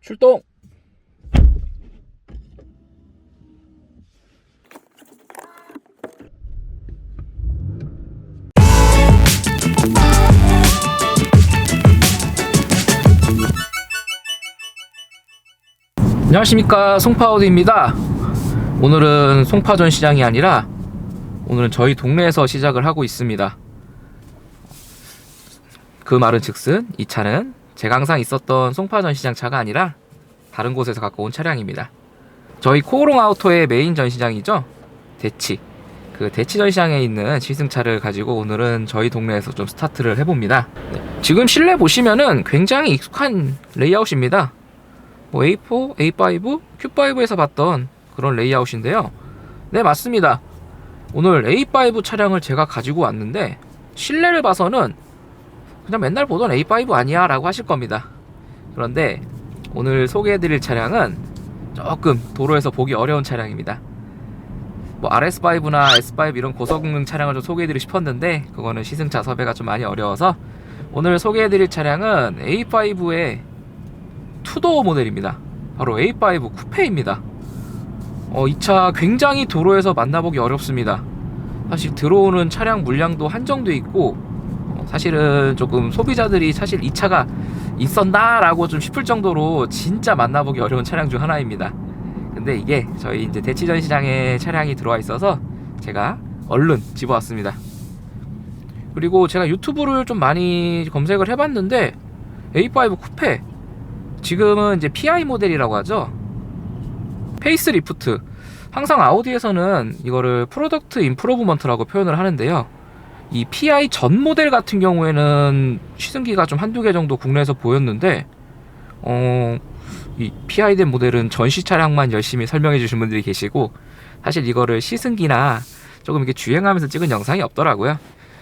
출동! 안녕하십니까, 송파우드입니다. 오늘은 송파전 시장이 아니라 오늘은 저희 동네에서 시작을 하고 있습니다. 그 말은 즉슨 이 차는 제가 항상 있었던 송파전 시장 차가 아니라 다른 곳에서 갖고 온 차량입니다. 저희 코오롱 아우토의 메인 전시장이죠, 대치. 그 대치 전시장에 있는 시승차를 가지고 오늘은 저희 동네에서 좀 스타트를 해봅니다. 지금 실내 보시면은 굉장히 익숙한 레이아웃입니다. 뭐 A4, A5, Q5에서 봤던 그런 레이아웃인데요. 네, 맞습니다. 오늘 A5 차량을 제가 가지고 왔는데 실내를 봐서는 그냥 맨날 보던 A5 아니야 라고 하실 겁니다. 그런데 오늘 소개해드릴 차량은 조금 도로에서 보기 어려운 차량입니다. 뭐 RS5나 S5 이런 고성능 차량을 좀 소개해드리고 싶었는데 그거는 시승차 섭외가 좀 많이 어려워서 오늘 소개해드릴 차량은 A5의 투도어 모델입니다. 바로 A5 쿠페입니다. 이 차 굉장히 도로에서 만나보기 어렵습니다. 사실 들어오는 차량 물량도 한정돼 있고 사실은 조금 소비자들이 사실 이 차가 있었나 라고 좀 싶을 정도로 진짜 만나보기 어려운 차량 중 하나입니다. 근데 이게 저희 이제 대치전 시장에 차량이 들어와 있어서 제가 얼른 집어왔습니다. 그리고 제가 유튜브를 좀 많이 검색을 해봤는데 A5 쿠페 지금은 이제 PI 모델이라고 하죠. 페이스리프트. 항상 아우디에서는 이거를 프로덕트 임프로브먼트라고 표현을 하는데요. 이 PI 전 모델 같은 경우에는 시승기가 좀 한두 개 정도 국내에서 보였는데 이 PI 된 모델은 전시 차량만 열심히 설명해 주신 분들이 계시고 사실 이거를 시승기나 조금 이렇게 주행하면서 찍은 영상이 없더라고요.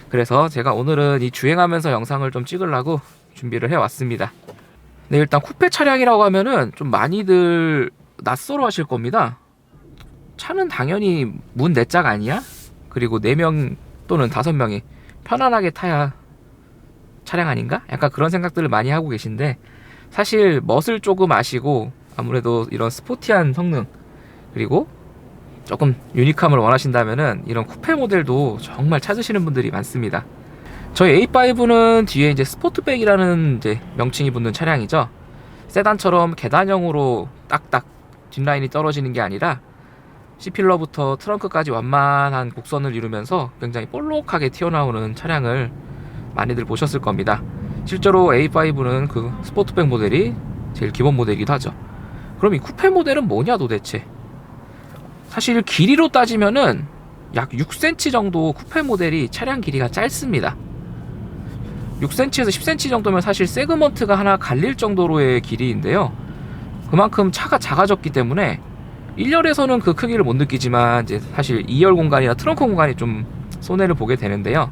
그래서 제가 오늘은 이 주행하면서 영상을 좀 찍으려고 준비를 해왔습니다. 네, 일단 쿠페 차량이라고 하면은 좀 많이들 낯설어 하실 겁니다. 차는 당연히 문 4짝 아니야? 그리고 4명 또는 5명이 편안하게 타야 차량 아닌가? 약간 그런 생각들을 많이 하고 계신데 사실 멋을 조금 아시고 아무래도 이런 스포티한 성능 그리고 조금 유니크함을 원하신다면은 이런 쿠페 모델도 정말 찾으시는 분들이 많습니다. 저희 A5는 뒤에 이제 스포트백이라는 이제 명칭이 붙는 차량이죠. 세단처럼 계단형으로 딱딱 뒷라인이 떨어지는 게 아니라 C필러부터 트렁크까지 완만한 곡선을 이루면서 굉장히 볼록하게 튀어나오는 차량을 많이들 보셨을 겁니다. 실제로 A5는 그 스포트백 모델이 제일 기본 모델이기도 하죠. 그럼 이 쿠페 모델은 뭐냐 도대체? 사실 길이로 따지면은 약 6cm 정도 쿠페 모델이 차량 길이가 짧습니다. 6cm에서 10cm 정도면 사실 세그먼트가 하나 갈릴 정도로의 길이인데요. 그만큼 차가 작아졌기 때문에 1열에서는 그 크기를 못 느끼지만 이제 사실 2열 공간이나 트렁크 공간이 좀 손해를 보게 되는데요.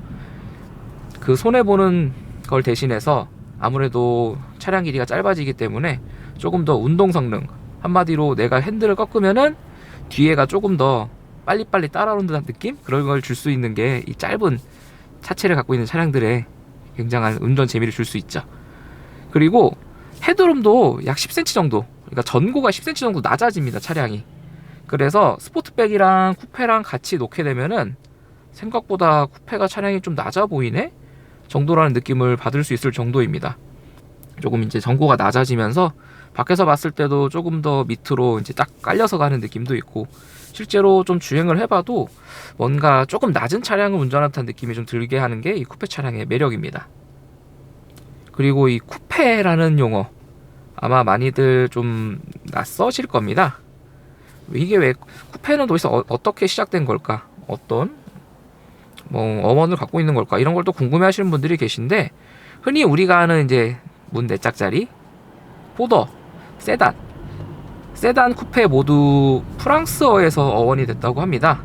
그 손해보는 걸 대신해서 아무래도 차량 길이가 짧아지기 때문에 조금 더 운동 성능, 한마디로 내가 핸들을 꺾으면은 뒤에가 조금 더 빨리빨리 따라오는 듯한 느낌? 그런 걸 줄 수 있는 게 이 짧은 차체를 갖고 있는 차량들의 굉장한 운전 재미를 줄 수 있죠. 그리고 헤드룸도 약 10cm 정도, 그러니까 전고가 10cm 정도 낮아집니다, 차량이. 그래서 스포트백이랑 쿠페랑 같이 놓게 되면은 생각보다 쿠페가 차량이 좀 낮아 보이네? 정도라는 느낌을 받을 수 있을 정도입니다. 조금 이제 전고가 낮아지면서 밖에서 봤을 때도 조금 더 밑으로 이제 딱 깔려서 가는 느낌도 있고 실제로 좀 주행을 해봐도 뭔가 조금 낮은 차량을 운전하는 듯한 느낌이 좀 들게 하는 게 이 쿠페 차량의 매력입니다. 그리고 이 쿠페라는 용어 아마 많이들 좀 낯서실 겁니다. 이게 왜 쿠페는 도대체 어떻게 시작된 걸까? 어떤 어원을 갖고 있는 걸까? 이런 걸 또 궁금해 하시는 분들이 계신데 흔히 우리가 아는 이제 문 4짝짜리 포더, 세단 쿠페 모두 프랑스어에서 어원이 됐다고 합니다.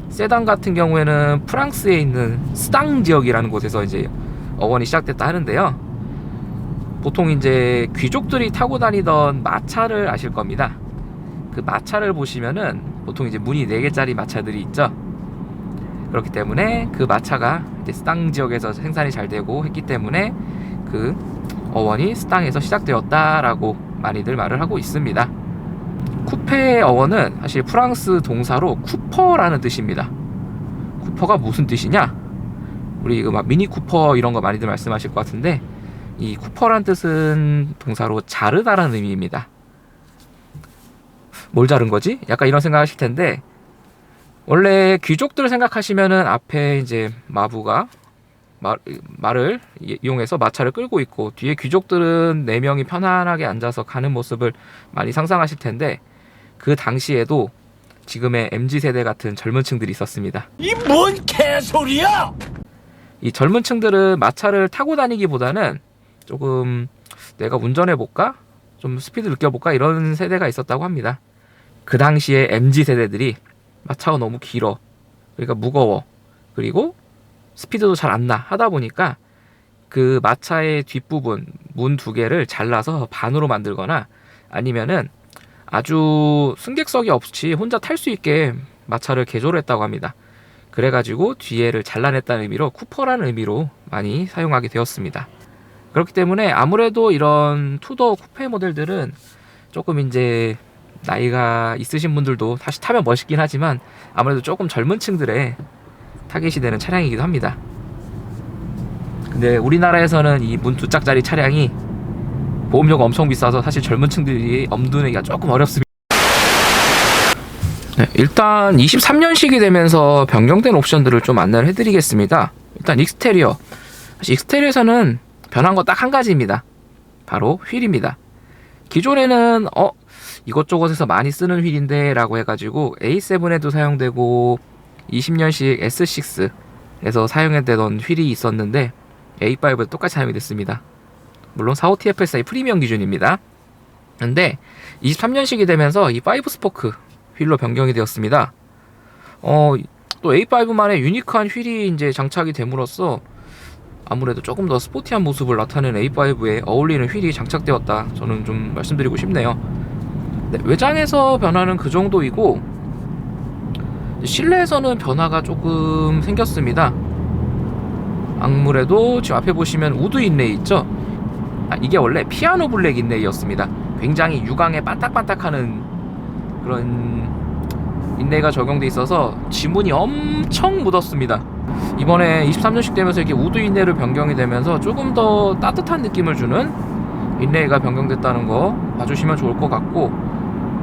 세단 같은 경우에는 프랑스에 있는 스당 지역이라는 곳에서 이제 어원이 시작됐다 하는데요. 보통 이제 귀족들이 타고 다니던 마차를 아실 겁니다. 그 마차를 보시면은 보통 이제 문이 4개짜리 마차들이 있죠. 그렇기 때문에 그 마차가 이제 스당 지역에서 생산이 잘 되고 했기 때문에 그 어원이 스당에서 시작되었다라고 많이들 말을 하고 있습니다. 쿠페의 어원은 사실 프랑스 동사로 쿠퍼라는 뜻입니다. 쿠퍼가 무슨 뜻이냐? 우리 막 미니 쿠퍼 이런 거 많이들 말씀하실 것 같은데, 이 쿠퍼란 뜻은 동사로 자르다라는 의미입니다. 뭘 자른 거지? 약간 이런 생각 하실 텐데, 원래 귀족들 생각하시면은 앞에 이제 마부가 말을 이용해서 마차를 끌고 있고, 뒤에 귀족들은 4명이 편안하게 앉아서 가는 모습을 많이 상상하실 텐데, 그 당시에도 지금의 MZ세대 같은 젊은 층들이 있었습니다. 이 뭔 개소리야! 이 젊은 층들은 마차를 타고 다니기보다는 조금 내가 운전해볼까? 좀 스피드 느껴볼까? 이런 세대가 있었다고 합니다. 그 당시에 MZ세대들이 마차가 너무 길어, 그러니까 무거워, 그리고 스피드도 잘 안 나 하다 보니까 그 마차의 뒷부분 문 2개를 잘라서 반으로 만들거나, 아니면은 아주 승객석이 없이 혼자 탈 수 있게 마차를 개조를 했다고 합니다. 그래가지고 뒤에를 잘라냈다는 의미로 쿠퍼라는 의미로 많이 사용하게 되었습니다. 그렇기 때문에 아무래도 이런 투더 쿠페 모델들은 조금 이제 나이가 있으신 분들도 다시 타면 멋있긴 하지만 아무래도 조금 젊은 층들의 타겟이 되는 차량이기도 합니다. 근데 우리나라에서는 이 문 2짝짜리 차량이 보험료가 엄청 비싸서 사실 젊은 층들이 엄두내기가 조금 어렵습니다. 네, 일단 23년식이 되면서 변경된 옵션들을 좀 안내를 해드리겠습니다. 일단 익스테리어, 사실 익스테리어에서는 변한 거 딱 한 가지입니다. 바로 휠입니다. 기존에는 이것저것에서 많이 쓰는 휠인데 라고 해가지고 A7에도 사용되고 20년식 S6에서 사용되던 휠이 있었는데 A5에도 똑같이 사용이 됐습니다. 물론 45TFSI 프리미엄 기준입니다. 근데 23년식이 되면서 이 5 스포크 휠로 변경이 되었습니다. 또 A5만의 유니크한 휠이 이제 장착이 됨으로써 아무래도 조금 더 스포티한 모습을 나타내는 A5에 어울리는 휠이 장착되었다, 저는 좀 말씀드리고 싶네요. 네, 외장에서 변화는 그 정도이고 실내에서는 변화가 조금 생겼습니다. 아무래도 지금 앞에 보시면 우드 인레이 있죠? 이게 원래 피아노 블랙 인레이였습니다. 굉장히 유광에 반딱반딱하는 그런 인레이가 적용돼 있어서 지문이 엄청 묻었습니다. 이번에 23년식 되면서 이렇게 우드 인레이를 변경이 되면서 조금 더 따뜻한 느낌을 주는 인레이가 변경됐다는 거 봐주시면 좋을 것 같고,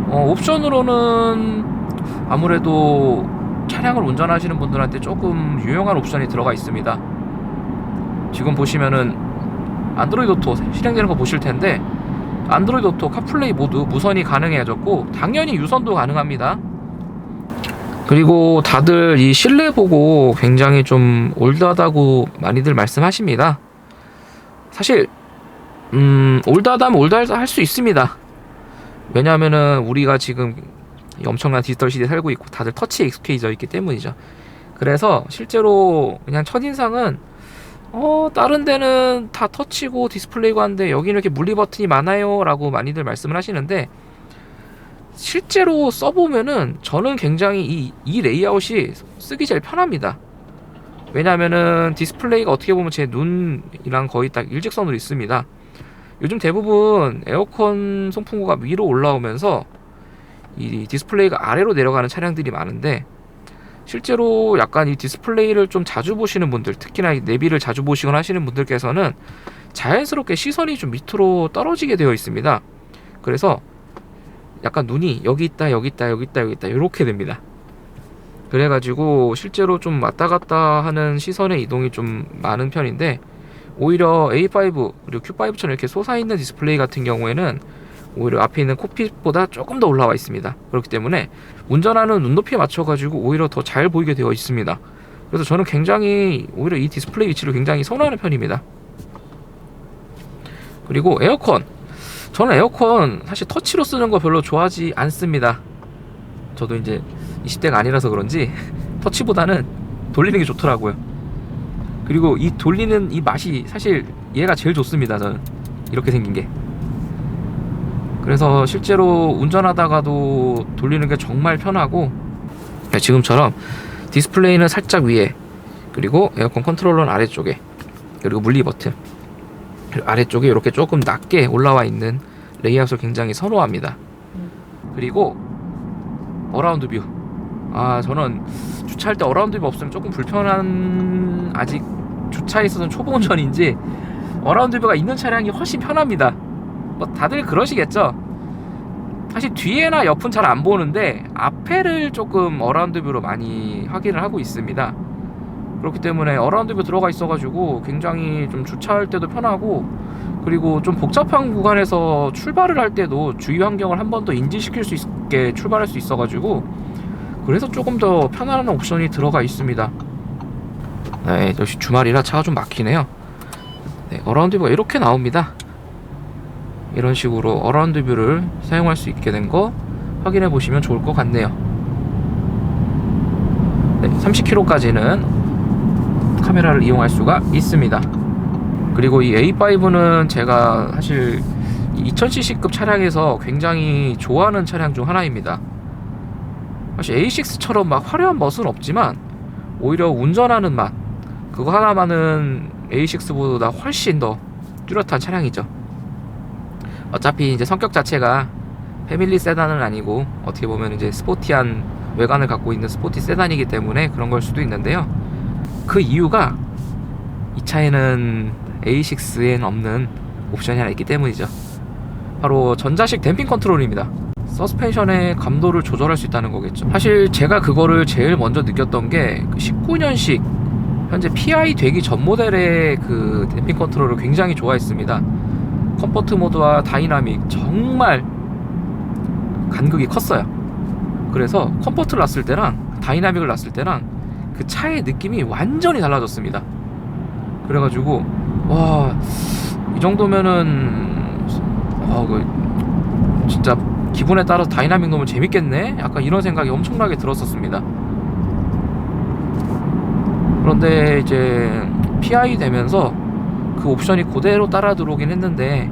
옵션으로는 아무래도 차량을 운전하시는 분들한테 조금 유용한 옵션이 들어가 있습니다. 지금 보시면은 안드로이드 오토 실행되는 거 보실 텐데, 안드로이드 오토, 카플레이 모두 무선이 가능해졌고 당연히 유선도 가능합니다. 그리고 다들 이 실내 보고 굉장히 좀 올드하다고 많이들 말씀하십니다. 사실 올드하다면 올드하다 할 수 있습니다. 왜냐하면은 우리가 지금 엄청난 디지털 시대에 살고 있고 다들 터치에 익숙해져 있기 때문이죠. 그래서 실제로 그냥 첫인상은 다른 데는 다 터치고 디스플레이고 한데 여기는 이렇게 물리 버튼이 많아요 라고 많이들 말씀을 하시는데, 실제로 써보면은 저는 굉장히 이 레이아웃이 쓰기 제일 편합니다. 왜냐면은 디스플레이가 어떻게 보면 제 눈이랑 거의 딱 일직선으로 있습니다. 요즘 대부분 에어컨 송풍구가 위로 올라오면서 이 디스플레이가 아래로 내려가는 차량들이 많은데, 실제로 약간 이 디스플레이를 좀 자주 보시는 분들, 특히나 내비를 자주 보시거나 하시는 분들께서는 자연스럽게 시선이 좀 밑으로 떨어지게 되어 있습니다. 그래서 약간 눈이 여기 있다 여기 있다 여기 있다 여기 있다 이렇게 됩니다. 그래가지고 실제로 좀 왔다 갔다 하는 시선의 이동이 좀 많은 편인데, 오히려 A5 그리고 Q5처럼 이렇게 솟아있는 디스플레이 같은 경우에는 오히려 앞에 있는 콕핏보다 조금 더 올라와 있습니다. 그렇기 때문에 운전하는 눈높이에 맞춰가지고 오히려 더 잘 보이게 되어 있습니다. 그래서 저는 굉장히 오히려 이 디스플레이 위치를 굉장히 선호하는 편입니다. 그리고 에어컨, 저는 에어컨 사실 터치로 쓰는 거 별로 좋아하지 않습니다. 저도 이제 20대가 아니라서 그런지 터치보다는 돌리는 게 좋더라고요. 그리고 이 돌리는 이 맛이 사실 얘가 제일 좋습니다. 저는 이렇게 생긴 게. 그래서 실제로 운전하다가도 돌리는 게 정말 편하고, 지금처럼 디스플레이는 살짝 위에, 그리고 에어컨 컨트롤러는 아래쪽에, 그리고 물리 버튼 그리고 아래쪽에 이렇게 조금 낮게 올라와 있는 레이아웃을 굉장히 선호합니다. 그리고 어라운드 뷰. 저는 주차할 때 어라운드 뷰 없으면 조금 불편한, 아직 주차에 있어서는 초보 운전인지 어라운드 뷰가 있는 차량이 훨씬 편합니다. 뭐 다들 그러시겠죠. 사실 뒤에나 옆은 잘 안 보는데 앞에를 조금 어라운드 뷰로 많이 확인을 하고 있습니다. 그렇기 때문에 어라운드 뷰 들어가 있어가지고 굉장히 좀 주차할 때도 편하고, 그리고 좀 복잡한 구간에서 출발을 할 때도 주위 환경을 한 번 더 인지시킬 수 있게 출발할 수 있어가지고, 그래서 조금 더 편안한 옵션이 들어가 있습니다. 네, 역시 주말이라 차가 좀 막히네요. 네, 어라운드 뷰가 이렇게 나옵니다. 이런 식으로 어라운드 뷰를 사용할 수 있게 된 거 확인해 보시면 좋을 것 같네요. 네, 30km까지는 카메라를 이용할 수가 있습니다. 그리고 이 A5는 제가 사실 2000cc급 차량에서 굉장히 좋아하는 차량 중 하나입니다. 사실 A6처럼 막 화려한 멋은 없지만 오히려 운전하는 맛, 그거 하나만은 A6보다 훨씬 더 뚜렷한 차량이죠. 어차피 이제 성격 자체가 패밀리 세단은 아니고 어떻게 보면 이제 스포티한 외관을 갖고 있는 스포티 세단이기 때문에 그런 걸 수도 있는데요. 그 이유가 이 차에는 A6에는 없는 옵션이 하나 있기 때문이죠. 바로 전자식 댐핑 컨트롤입니다. 서스펜션의 감도를 조절할 수 있다는 거겠죠. 사실 제가 그거를 제일 먼저 느꼈던 게 19년식 현재 PI 되기 전 모델의 그 댐핑 컨트롤을 굉장히 좋아했습니다. 컴포트 모드와 다이나믹 정말 간극이 컸어요. 그래서 컴포트를 놨을 때랑 다이나믹을 놨을 때랑 그 차의 느낌이 완전히 달라졌습니다. 그래가지고 와, 이 정도면은 진짜 기분에 따라서 다이나믹 놓으면 재밌겠네? 약간 이런 생각이 엄청나게 들었었습니다. 그런데 이제 PI 되면서 그 옵션이 그대로 따라 들어오긴 했는데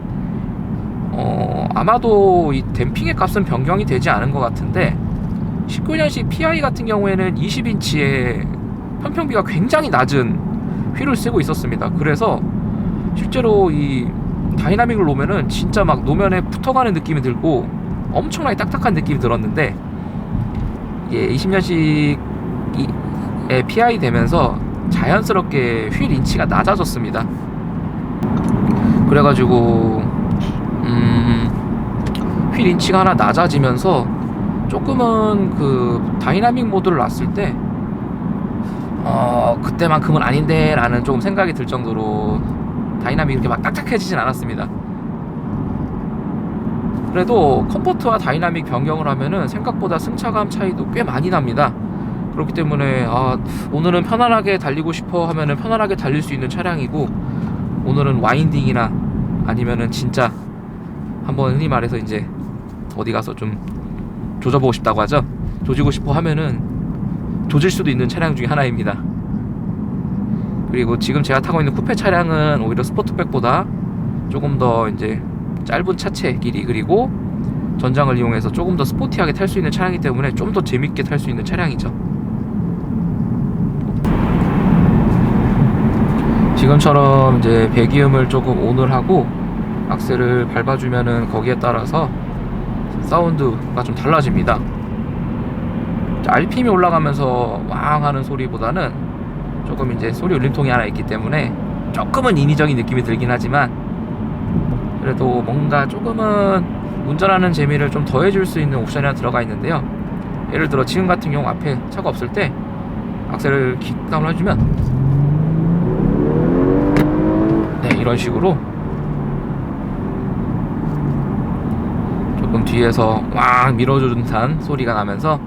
아마도 이 댐핑의 값은 변경이 되지 않은 것 같은데, 19년식 PI 같은 경우에는 20인치의 편평비가 굉장히 낮은 휠을 쓰고 있었습니다. 그래서 실제로 이 다이나믹을 놓으면은 진짜 막 노면에 붙어가는 느낌이 들고 엄청나게 딱딱한 느낌이 들었는데, 이게 20년식의 PI 되면서 자연스럽게 휠 인치가 낮아졌습니다. 그래가지고 휠 인치가 하나 낮아지면서 조금은 그 다이나믹 모드를 놨을 때 그때만큼은 아닌데 라는 조금 생각이 들 정도로 다이나믹이 이렇게 막 딱딱해지진 않았습니다. 그래도 컴포트와 다이나믹 변경을 하면은 생각보다 승차감 차이도 꽤 많이 납니다. 그렇기 때문에 오늘은 편안하게 달리고 싶어 하면은 편안하게 달릴 수 있는 차량이고, 오늘은 와인딩이나 아니면은 진짜 한번 흔히 말해서 이제 어디 가서 좀 조져보고 싶다고 하죠. 조지고 싶어 하면은 조질 수도 있는 차량 중에 하나입니다. 그리고 지금 제가 타고 있는 쿠페 차량은 오히려 스포트백보다 조금 더 이제 짧은 차체 길이, 그리고 전장을 이용해서 조금 더 스포티하게 탈 수 있는 차량이기 때문에 좀 더 재밌게 탈 수 있는 차량이죠. 지금처럼 이제 배기음을 조금 온을 하고 악셀을 밟아주면은 거기에 따라서 사운드가 좀 달라집니다. RPM이 올라가면서 왕 하는 소리보다는 조금 이제 소리 울림통이 하나 있기 때문에 조금은 인위적인 느낌이 들긴 하지만, 그래도 뭔가 조금은 운전하는 재미를 좀 더해줄 수 있는 옵션이 하나 들어가 있는데요. 예를 들어 지금 같은 경우 앞에 차가 없을 때 악셀을 킥다운을 해주면 이런 식으로 조금 뒤에서 왕 밀어주는 듯한 소리가 나면서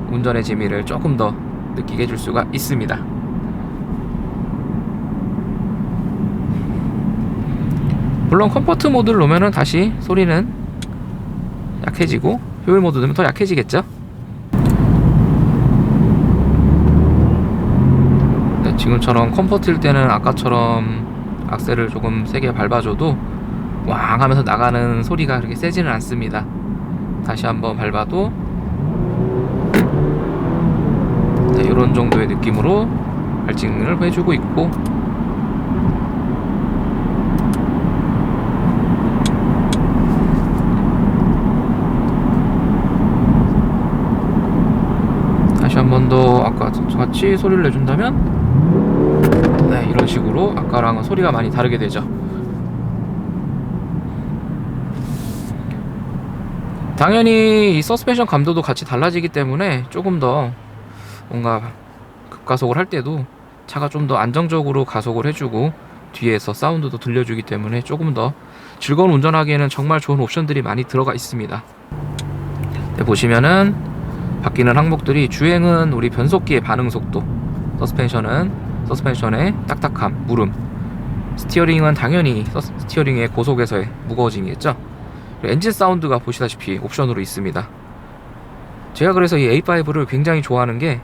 운전의 재미를 조금 더 느끼게 해줄 수가 있습니다. 물론 컴포트 모드를 놓으면 다시 소리는 약해지고, 효율 모드 넣으면 더 약해지겠죠. 네, 지금처럼 컴포트일 때는 아까처럼 악셀을 조금 세게 밟아줘도 왕 하면서 나가는 소리가 그렇게 세지는 않습니다. 다시 한번 밟아도 이런 정도의 느낌으로 발진을 해주고 있고, 번 더 아까 같이 소리를 내준다면 네, 이런 식으로 아까랑은 소리가 많이 다르게 되죠. 당연히 이 서스펜션 감도도 같이 달라지기 때문에 조금 더 뭔가 급가속을 할 때도 차가 좀 더 안정적으로 가속을 해주고 뒤에서 사운드도 들려주기 때문에 조금 더 즐거운 운전하기에는 정말 좋은 옵션들이 많이 들어가 있습니다. 네, 보시면은 바뀌는 항목들이 주행은 우리 변속기의 반응 속도, 서스펜션은 서스펜션의 딱딱함, 무름, 스티어링은 당연히 스티어링의 고속에서의 무거워짐이겠죠. 엔진 사운드가 보시다시피 옵션으로 있습니다. 제가 그래서 이 A5를 굉장히 좋아하는 게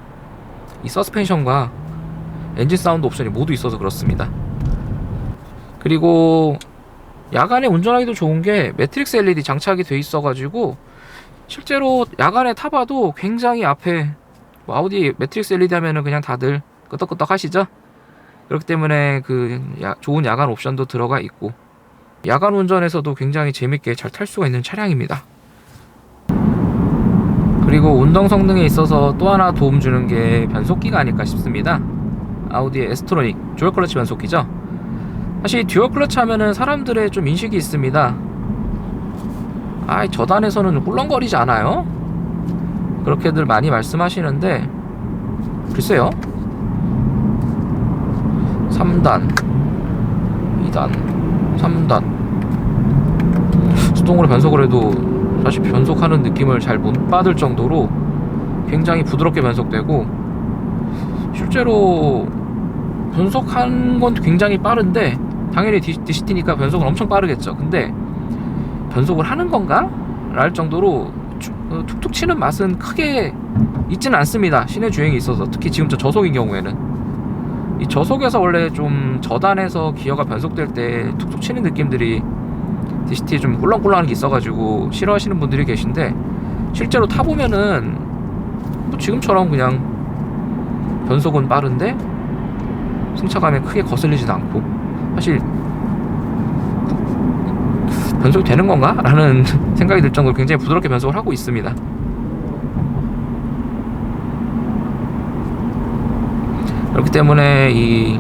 이 서스펜션과 엔진 사운드 옵션이 모두 있어서 그렇습니다. 그리고 야간에 운전하기도 좋은 게 매트릭스 LED 장착이 돼 있어 가지고 실제로 야간에 타봐도 굉장히 앞에 아우디 매트릭스 LED 하면은 그냥 다들 끄덕끄덕 하시죠. 그렇기 때문에 그 좋은 야간 옵션도 들어가 있고 야간 운전에서도 굉장히 재밌게 잘 탈 수가 있는 차량입니다. 그리고 운동 성능에 있어서 또 하나 도움 주는 게 변속기가 아닐까 싶습니다. 아우디의 에스트로닉 듀얼 클러치 변속기죠. 사실 듀얼 클러치 하면은 사람들의 좀 인식이 있습니다. 저단에서는 꿀렁거리지 않아요? 그렇게들 많이 말씀하시는데 글쎄요, 3단 2단 3단 수동으로 변속을 해도 사실 변속하는 느낌을 잘 못 받을 정도로 굉장히 부드럽게 변속되고, 실제로 변속한 건 굉장히 빠른데 당연히 DCT니까 변속은 엄청 빠르겠죠. 근데 변속을 하는 건가? 랄 정도로 툭툭 치는 맛은 크게 있지는 않습니다. 시내 주행에 있어서. 특히 지금 저 저속인 경우에는 이 저속에서 원래 좀 저단에서 기어가 변속될 때 툭툭 치는 느낌들이 DCT에 좀 꿀렁꿀렁한 게 있어가지고 싫어하시는 분들이 계신데, 실제로 타보면은 뭐 지금처럼 그냥 변속은 빠른데 승차감에 크게 거슬리지도 않고, 사실 변속이 되는 건가? 라는 생각이 들 정도로 굉장히 부드럽게 변속을 하고 있습니다. 그렇기 때문에 이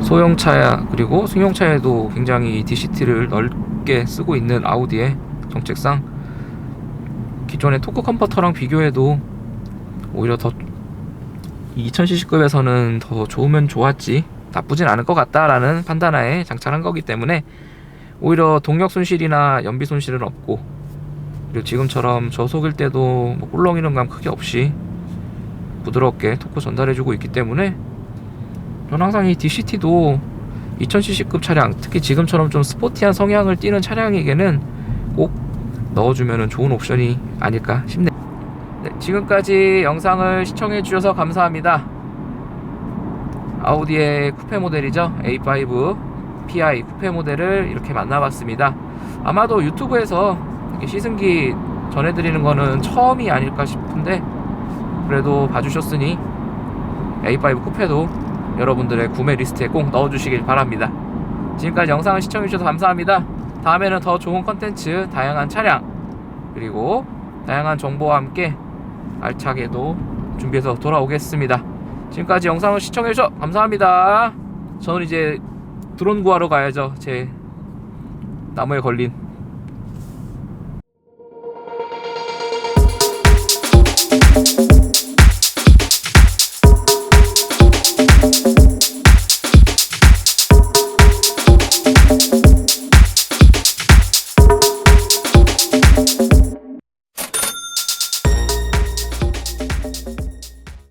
소형차 그리고 승용차에도 굉장히 DCT를 넓게 쓰고 있는 아우디의 정책상 기존의 토크 컨버터랑 비교해도 오히려 더 2000cc급에서는 더 좋으면 좋았지 나쁘진 않을 것 같다라는 판단하에 장착한 거기 때문에 오히려 동력 손실이나 연비 손실은 없고, 그리고 지금처럼 저속일 때도 뭐 꿀렁이는 감 크게 없이 부드럽게 토크 전달해주고 있기 때문에 저는 항상 이 DCT도 2000cc급 차량, 특히 지금처럼 좀 스포티한 성향을 띠는 차량에게는 꼭 넣어주면 좋은 옵션이 아닐까 싶네요. 네, 지금까지 영상을 시청해 주셔서 감사합니다. 아우디의 쿠페 모델이죠, A5 PI 쿠페 모델을 이렇게 만나봤습니다. 아마도 유튜브에서 이렇게 시승기 전해드리는 거는 처음이 아닐까 싶은데, 그래도 봐주셨으니 A5 쿠페도 여러분들의 구매 리스트에 꼭 넣어주시길 바랍니다. 지금까지 영상을 시청해주셔서 감사합니다. 다음에는 더 좋은 컨텐츠, 다양한 차량, 그리고 다양한 정보와 함께 알차게도 준비해서 돌아오겠습니다. 지금까지 영상을 시청해주셔서 감사합니다. 저는 이제 드론 구하러 가야죠. 제 나무에 걸린